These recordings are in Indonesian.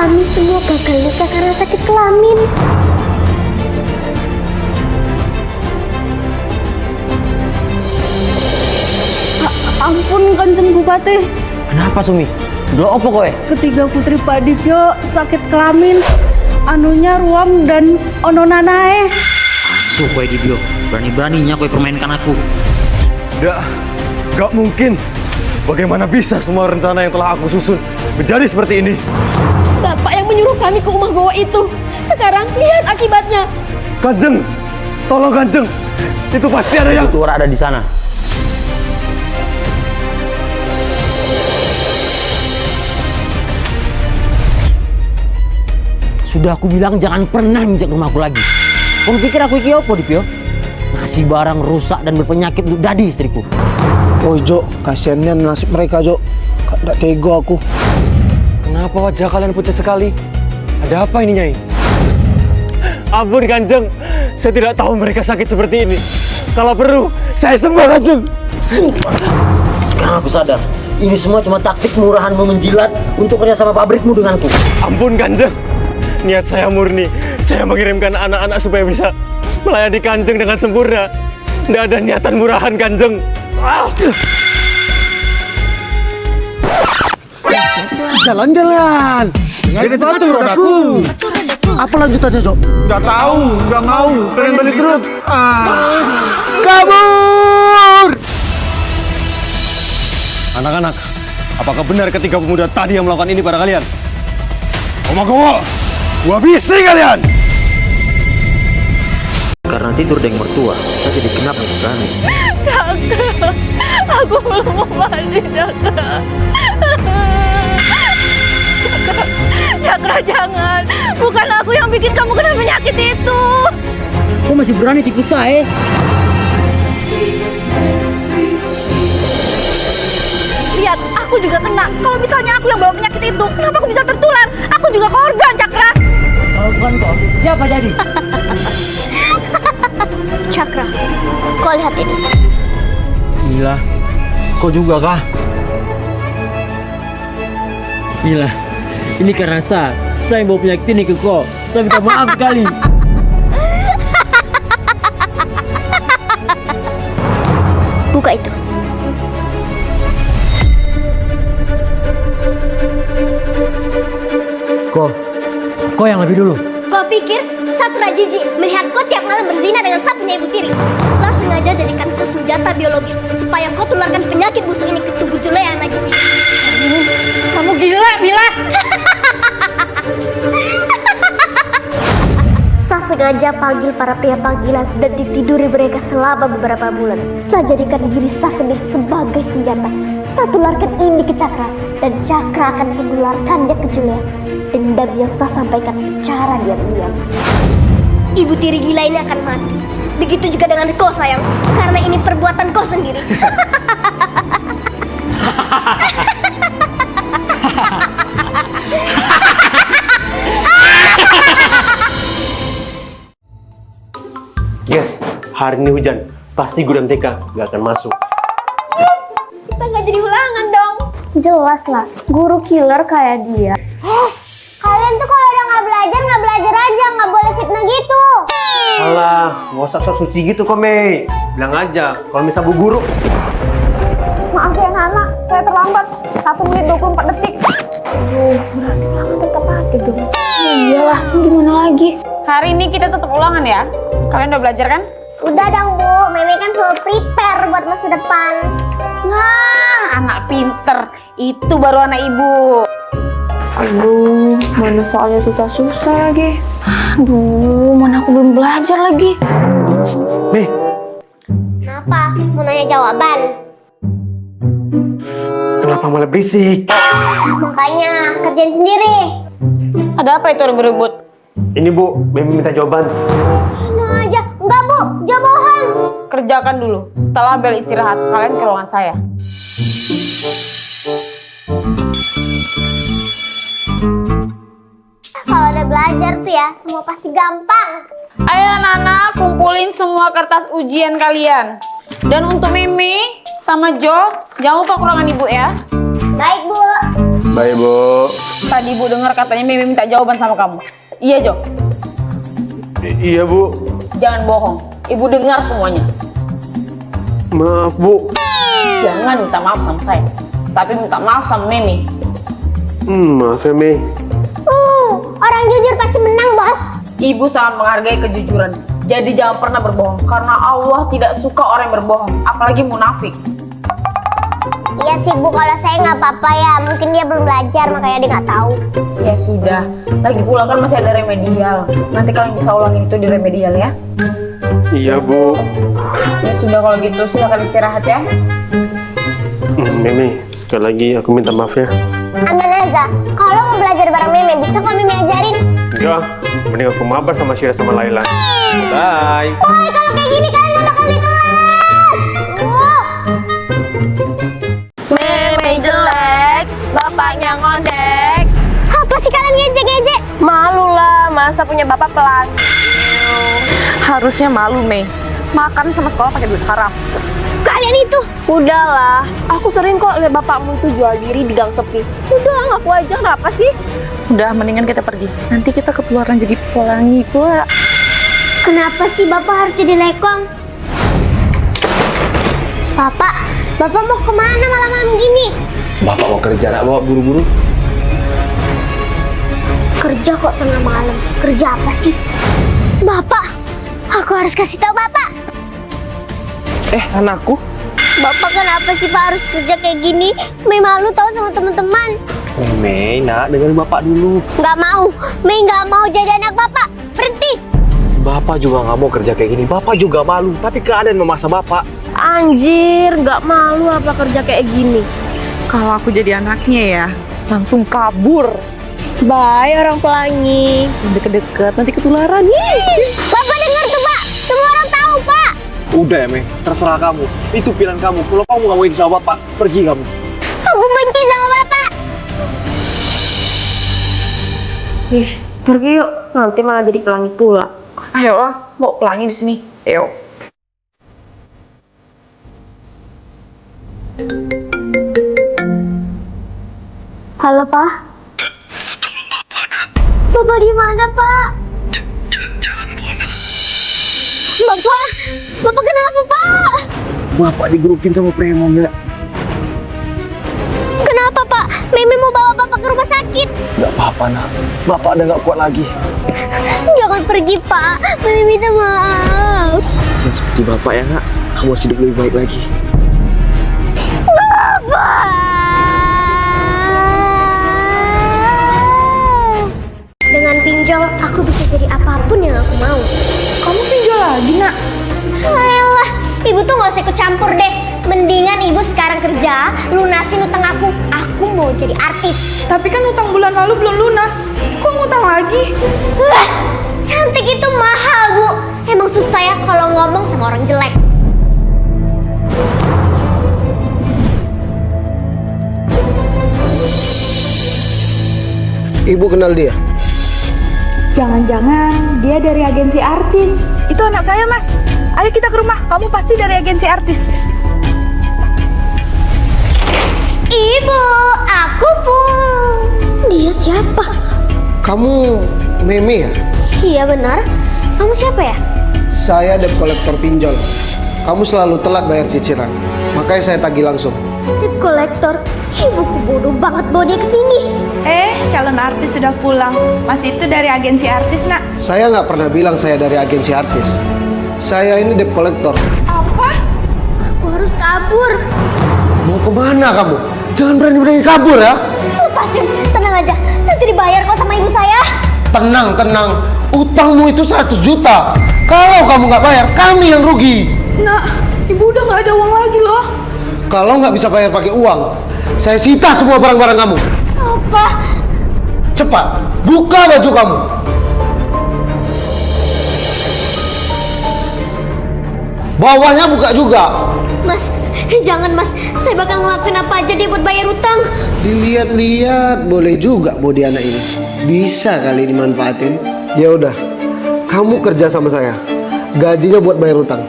Kami semua gagal nikah karena sakit kelamin. Ampun Kanjeng Bupati. Kenapa Sumi? Dua opo kowe? Ketiga putri Pak Dipyo sakit kelamin. Anunya ruam dan ono nanae. Asu kowe Dibyo. Berani-beraninya kowe permainkan aku. Gak mungkin. Bagaimana bisa semua rencana yang telah aku susun menjadi seperti ini? Bapak yang menyuruh kami ke rumah goa itu. Sekarang lihat akibatnya. Kanjeng, tolong Kanjeng. Itu pasti ada yang... Tuara ada di sana. Sudah aku bilang jangan pernah injak rumahku lagi. Kau pikir aku iki opo Dipyo? Ngasih barang rusak dan berpenyakit untuk dadi istriku. Woi Jo, kasihannya nasib mereka Jo. Gak tega aku. Kenapa wajah kalian pucat sekali? Ada apa ini Nyai? Ampun Kanjeng, saya tidak tahu mereka sakit seperti ini. Kalau perlu, saya sembuh Kanjeng. Sekarang aku sadar, ini semua cuma taktik murahanmu menjilat untuk kerjasama pabrikmu denganku. Ampun Kanjeng, niat saya murni. Saya mengirimkan anak-anak supaya bisa melayani Kanjeng dengan sempurna. Tidak ada niatan murahan Kanjeng. Jalan-jalan. Saya satu rodaku. Apa lanjutannya Jo? Gak tahu, gak mau, pengen balik terus. Kabur! Anak-anak, apakah benar ketiga pemuda tadi yang melakukan ini pada kalian? Omagowo, gua habisi kalian! Karena tidur dengan mertua, saya jadi kenap dan berani. Cakra, aku belum mau mandi Cakra. Cakra jangan. Bukan aku yang bikin kamu kena penyakit itu. Kau masih berani tipu saya? Lihat, aku juga kena. Kalau misalnya aku yang bawa penyakit itu, kenapa aku bisa tertular? Aku juga korban, Cakra. Kalau bukan kau, siapa jadi? Cakra, kau lihat ini. Mila, kau juga kah? Mila, ini karena saya bawa penyakit ini ke kau. Saya minta maaf sekali. Buka itu. Kau yang lebih dulu. Kau pikir satu jijik melihat kau tiap malam berzina dengan sapunya Ibu Tiri? Saya sengaja jadikan kau senjata biologis supaya kau tularkan penyakit busuk ini ke tubuh Jule yang najis ini. Kamu gila, Mila. Saya sengaja panggil para pria panggilan dan ditiduri mereka selama beberapa bulan. Saya jadikan diri saya sendiri sebagai senjata. Saya tularkan ini ke Cakra dan Cakra akan menularkannya ke Julia. Dendam yang saya sampaikan secara diam-diam. Ibu Tiri gila ini akan mati. Begitu juga dengan kau sayang, karena ini perbuatan kau sendiri. Yes, hari ini hujan. Pasti gudang TK nggak akan masuk. Kita nggak jadi ulangan dong. Jelas lah, guru killer kayak dia. Kalian tuh kalau udah nggak belajar aja, nggak boleh fitnah gitu. Alah, nggak usah sok suci gitu kok, Mei. Bilang aja, kalau misal bu guru. Maaf ya Nana, saya terlambat 1 menit 24 detik. Berarti ulangan tetap pakai dong. Iyalah, gimana lagi? Hari ini kita tetap ulangan ya. Kalian udah belajar kan? Udah dong Bu, Meme kan selalu prepare buat masa depan. Nah, anak pinter. Itu baru anak ibu. Aduh, mana soalnya susah-susah lagi. Aduh, mana aku belum belajar lagi. Mei, Kenapa? Mau nanya jawaban? kenapa malah berisik? Makanya kerjain sendiri. Ada apa itu ribut-ribut? Ini Bu, Mei minta jawaban. Nah aja, enggak Bu, jangan bohong. Kerjakan dulu. Setelah bel istirahat, kalian ke ruangan saya. Kalau udah belajar tuh ya, semua pasti gampang. Ayo Nana, kumpulin semua kertas ujian kalian. Dan untuk Mimi sama Jo, jangan lupa ke ruangan ibu ya. Baik Bu. Baik, Bu. Tadi Ibu dengar katanya Mimi minta jawaban sama kamu. Iya, Jo? Iya, Bu. Jangan bohong. Ibu dengar semuanya. Maaf, Bu. Jangan minta maaf sama saya, tapi minta maaf sama Mimi. Maaf ya, Mei. Orang jujur pasti menang, Bos. Ibu sangat menghargai kejujuran. Jadi jangan pernah berbohong, karena Allah tidak suka orang yang berbohong, apalagi munafik. Iya sih, Bu. Kalau saya nggak apa-apa ya. Mungkin dia belum belajar, makanya dia nggak tahu. Ya sudah, lagi pula kan masih ada remedial. Nanti kalian bisa ulangin itu di remedial ya. Iya, Bu. Ya sudah kalau gitu silakan istirahat ya. Mimi, sekali lagi aku minta maaf ya. Amanazah, kalau mau belajar bareng Meme, bisa kok Meme ajarin. Enggak, mending aku mabar sama Syira sama Laila. Bye. Woi, kalau kayak gini kalian nggak bakal dikeluar. Meme jelek, bapaknya ngondek. Apa sih kalian ngejek-ngejek? Malu lah, masa punya bapak pelangi. Harusnya malu, Mei. Makan sama sekolah pakai duit haram. Kalian itu. Udahlah, aku sering kok lihat bapakmu itu jual diri di gang sepi. Udah, ngaku aja, kenapa sih? Udah, mendingan kita pergi. Nanti kita ketularan jadi pelangi pula. Kenapa sih Bapak harus jadi lekong? Bapak mau kemana malam-malam gini? Bapak mau kerja, nak bawa buru-buru. Kerja kok tengah malam. Kerja apa sih? Bapak, aku harus kasih tahu Bapak. Anakku. Bapak kenapa sih Pak harus kerja kayak gini? Mei malu tahu sama teman-teman. Mei, nak, dengerin bapak dulu. Nggak mau, Mei nggak mau jadi anak Bapak. Berhenti. Bapak juga nggak mau kerja kayak gini. Bapak juga malu, tapi keadaan memaksa bapak. Anjir, nggak malu apa kerja kayak gini? Kalau aku jadi anaknya ya, langsung kabur. Bye orang pelangi. Jangan deket-deket, nanti ketularan. Bapak dengar tuh Pak, semua orang tahu Pak. Udah ya, Mei, terserah kamu. Itu pilihan kamu. Kalau kamu nggak mau ikut sama bapak, pergi kamu. Aku benci sama Bapak. Pergi yuk, nanti malah jadi pelangi pula. Ayo lah, mau pelangi di sini. Ayo. Halo Pak. Bapak di mana Pak? Jangan bohong. Bapak kenapa Pak? Bapak digerupin sama Premo, nggak? Kenapa Pak? Meme mau bawa Bapak ke rumah sakit. Nggak apa-apa, nak. Bapak udah nggak kuat lagi. Jangan pergi Pak, Meme minta maaf. Jangan seperti bapak ya, nak. Kamu harus hidup lebih baik lagi. Dengan pinjol, aku bisa jadi apapun yang aku mau. Kamu pinjol lagi, Nak? Ayolah, ibu tuh nggak usah ikut campur deh. Mendingan ibu sekarang kerja, lunasin utang aku. Aku mau jadi artis. Tapi kan utang bulan lalu belum lunas. Kok ngutang lagi? Wah, cantik itu mahal Bu. Emang susah ya kalau ngomong sama orang jelek. Ibu kenal dia? Jangan-jangan dia dari agensi artis. Itu anak saya, Mas. Ayo kita ke rumah. Kamu pasti dari agensi artis. Ibu, aku pun. Dia siapa? Kamu Meme ya? Iya benar. Kamu siapa ya? Saya debt kolektor pinjol. Kamu selalu telat bayar cicilan. Makanya saya tagih langsung. Tip kolektor. Ibuku bodoh banget bawa dia ke sini. Calon artis sudah pulang. Mas itu dari agensi artis, Nak. Saya nggak pernah bilang saya dari agensi artis. Saya ini debt kolektor. Apa? Aku harus kabur. Mau kemana kamu? Jangan berani-berani kabur ya. Lepasin, tenang aja. Nanti dibayar kok sama ibu saya. Tenang, tenang. Utangmu itu 100 juta. Kalau kamu nggak bayar, kami yang rugi. Nak, ibu udah nggak ada uang lagi loh. Kalau nggak bisa bayar pakai uang, saya sita semua barang-barang kamu. Apa? Cepat, buka baju kamu. Bawahnya buka juga. Mas, jangan Mas. Saya bakal ngelakuin apa aja deh buat bayar utang. Dilihat-lihat boleh juga body anak ini. Bisa kali dimanfaatin. Ya udah, kamu kerja sama saya. Gajinya buat bayar utang.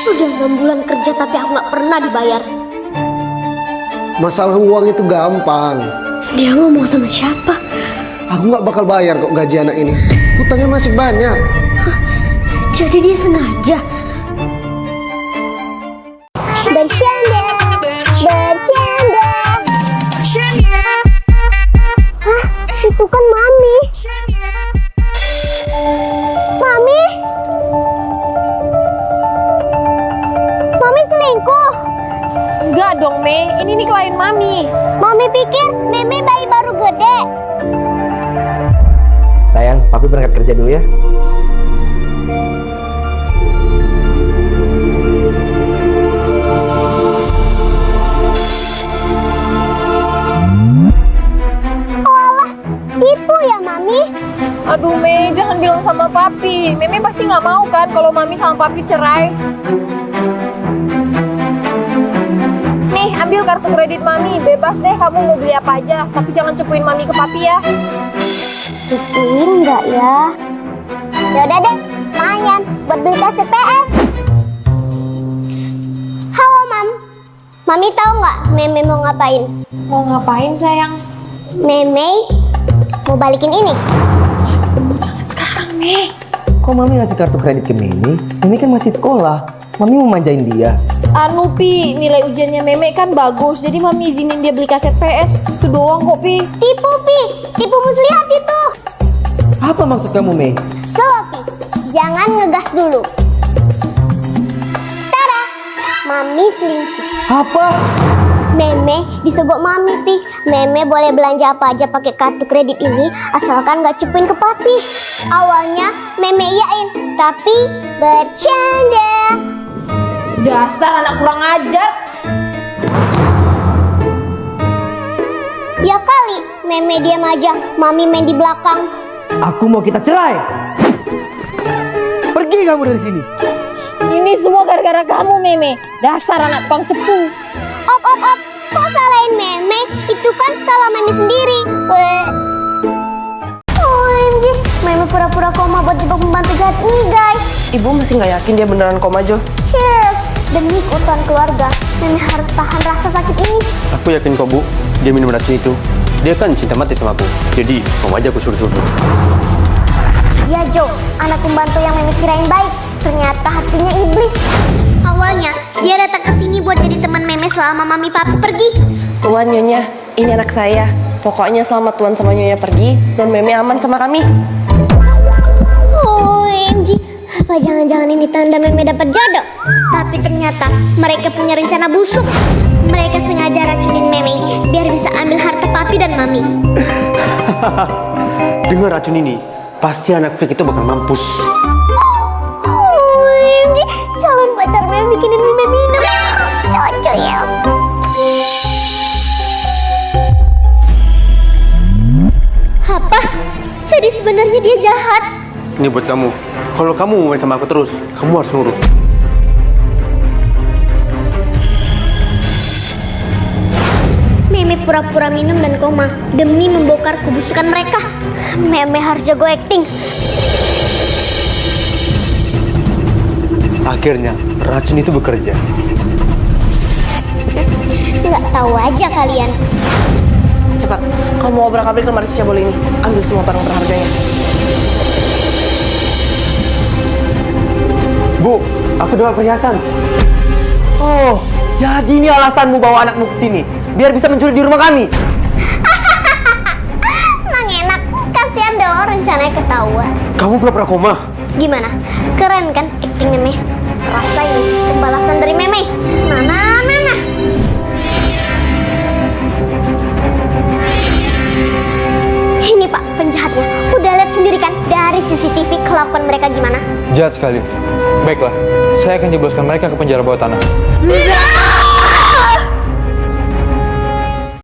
Udah 6 bulan kerja tapi aku nggak pernah dibayar. Masalah uang itu gampang. Dia ngomong sama siapa? Aku nggak bakal bayar kok gaji anak ini. Hutangnya masih banyak. Jadi dia sengaja. Bercanda, bercanda. Hah, itu kan Mami. Mami, Mami selingkuh. Enggak dong, Mei. Ini nih klien Mami. Mami pikir Meme bayi baru gede. Sayang, papi berangkat kerja dulu ya. Tipu ya Mami? Aduh, Mei, jangan bilang sama Papi. Meme pasti nggak mau kan kalau Mami sama Papi cerai. Nih, ambil kartu kredit Mami. Bebas deh kamu mau beli apa aja. Tapi jangan cepuin Mami ke Papi ya. Cukuin nggak ya? Yaudah deh, lumayan buat beli kaset PS. Halo Mam, Mami tahu nggak Meme mau ngapain? Mau ngapain, sayang? Meme mau balikin ini. Sekarang, Mei. Kok Mami ngasih kartu kredit ke Mimi? Mimi kan masih sekolah. Mami mau manjain dia. Anu, Pi, nilai ujiannya Meme kan bagus. Jadi Mami izinin dia beli kaset PS. Itu doang kok, Pi. Tipu Pi, tipu muslihat itu. Apa maksud kamu, Mei? Slow Pi, jangan ngegas dulu. Tada, Mami selingkuh. Apa? Meme disogok Mami Pi. Meme boleh belanja apa aja pakai kartu kredit ini asalkan gak cepuin ke Papi. Awalnya Meme iyain, tapi bercanda. Dasar anak kurang ajar. Ya kali Meme diam aja, Mami main di belakang. Aku mau kita cerai. Pergi kamu dari sini. Ini semua gara-gara kamu, Meme. Dasar anak tukang cepu. Op, kok salahin Meme? Itu kan salah Meme sendiri. OMG, Meme pura-pura koma buat jebak pembantu jahat ini guys. Ibu masih nggak yakin dia beneran koma, Jo? Cheers, demi keutuhan keluarga, Meme harus tahan rasa sakit ini. Aku yakin kok Bu, dia minum racun itu. Dia kan cinta mati sama aku. Jadi, mau aja aku suruh-suruh. Ya Jo, anak pembantu yang Meme kirain baik, ternyata hatinya iblis. Awalnya dia datang ke sini buat jadi teman Meme selama Mami Papi pergi. Tuan, Nyonya, ini anak saya. Pokoknya selama Tuan sama Nyonya pergi, dan Meme aman sama kami. OMG, apa jangan-jangan ini tanda Meme dapat jodoh? Tapi ternyata mereka punya rencana busuk. Mereka sengaja racunin Meme biar bisa ambil harta Papi dan Mami. Dengan racun ini, pasti anak Fik itu bakal mampus. OMG, calon pacar Meme bikinin Meme minum. Cocok ya. Apa? Jadi sebenarnya dia jahat. Ini buat kamu. Kalau kamu mau main sama aku terus, kamu harus nurut. Meme pura-pura minum dan koma demi membongkar kebusukan mereka. Meme harus jago acting. Akhirnya, racun itu bekerja. Nggak tahu aja kalian. Cepat, kamu mau obrak-abrik lemari si cabul ini. Ambil semua barang berharganya. Bu, aku dapat perhiasan. Oh, jadi ini alasanmu bawa anakmu ke sini, biar bisa mencuri di rumah kami. Emang enak, kasihan deh lo rencananya ketahuan. Kamu pura-pura koma. Gimana? Keren kan acting Meme? Rasain pembalasan dari Meme. Mana? Ini Pak penjahatnya. Udah lihat sendiri kan dari CCTV kelakuan mereka gimana? Jahat sekali. Baiklah, saya akan jebloskan mereka ke penjara bawah tanah. Tidak!